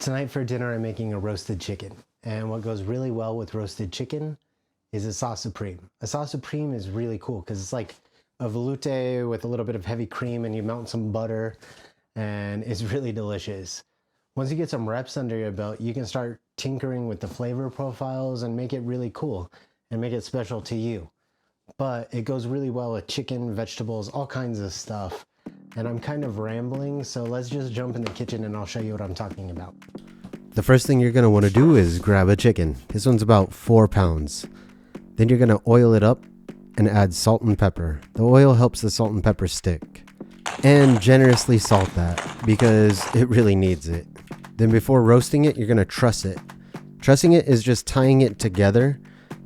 Tonight for dinner, I'm making a roasted chicken. And what goes really well with roasted chicken is a sauce supreme. A sauce supreme is really cool because it's like a velouté with a little bit of heavy cream, and you melt some butter, and it's really delicious. Once you get some reps under your belt, you can start tinkering with the flavor profiles and make it really cool and make it special to you. But it goes really well with chicken, vegetables, all kinds of stuff. And I'm kind of rambling, so let's just jump in the kitchen and I'll show you what I'm talking about. The first thing you're going to want to do is grab a chicken. This one's about 4 pounds. Then you're going to oil it up and add salt and pepper. The oil helps the salt and pepper stick. And generously salt that because it really needs it. Then before roasting it, you're going to truss it. Trussing it is just tying it together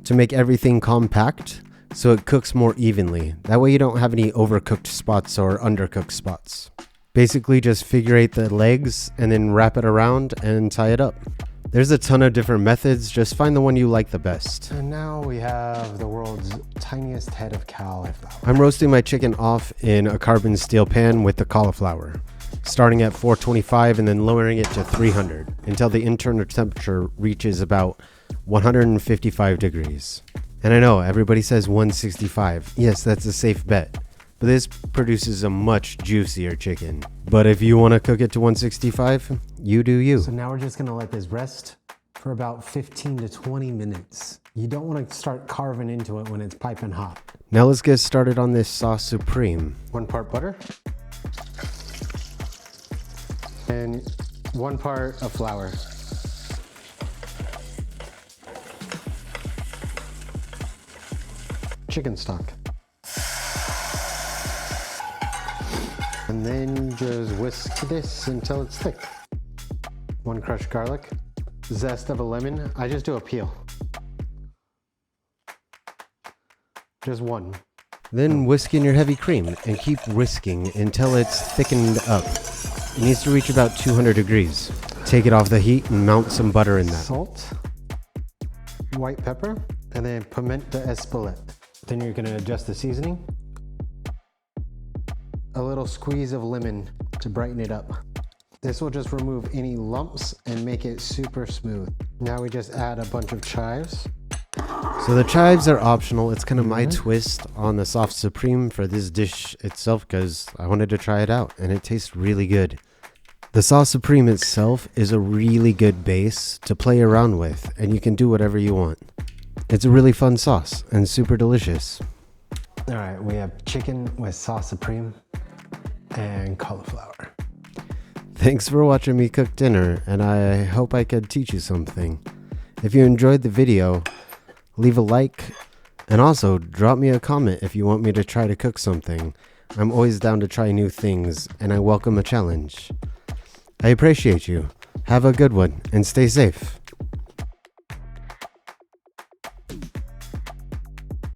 to make everything compact so it cooks more evenly. That way you don't have any overcooked spots or undercooked spots. Basically just figure eight the legs and then wrap it around and tie it up. There's a ton of different methods, just find the one you like the best. And now we have the world's tiniest head of cauliflower. I'm roasting my chicken off in a carbon steel pan with the cauliflower, starting at 425 and then lowering it to 300 until the internal temperature reaches about 155 degrees. And I know everybody says 165. Yes, that's a safe bet. But this produces a much juicier chicken. But if you want to cook it to 165, you do you. So now we're just gonna let this rest for about 15 to 20 minutes. You don't want to start carving into it when it's piping hot. Now let's get started on this sauce supreme. 1 part butter. And 1 part of flour. Chicken stock. And then just whisk this until it's thick. 1 crushed garlic. Zest of a lemon. I just do a peel. Just 1. Then whisk in your heavy cream and keep whisking until it's thickened up. It needs to reach about 200 degrees. Take it off the heat and melt some butter in that. Salt, white pepper, and then piment d'Espelette. Then you're gonna adjust the seasoning. A little squeeze of lemon to brighten it up. This will just remove any lumps and make it super smooth. Now we just add a bunch of chives. So the chives are optional. It's kind of my twist on the sauce supreme for this dish itself because I wanted to try it out and it tastes really good. The sauce supreme itself is a really good base to play around with, and you can do whatever you want. It's a really fun sauce and super delicious. All right, we have chicken with sauce supreme and cauliflower. Thanks for watching me cook dinner, and I hope I could teach you something. If you enjoyed the video, leave a like, and also drop me a comment if you want me to try to cook something. I'm always down to try new things, and I welcome a challenge. I appreciate you. Have a good one, and stay safe.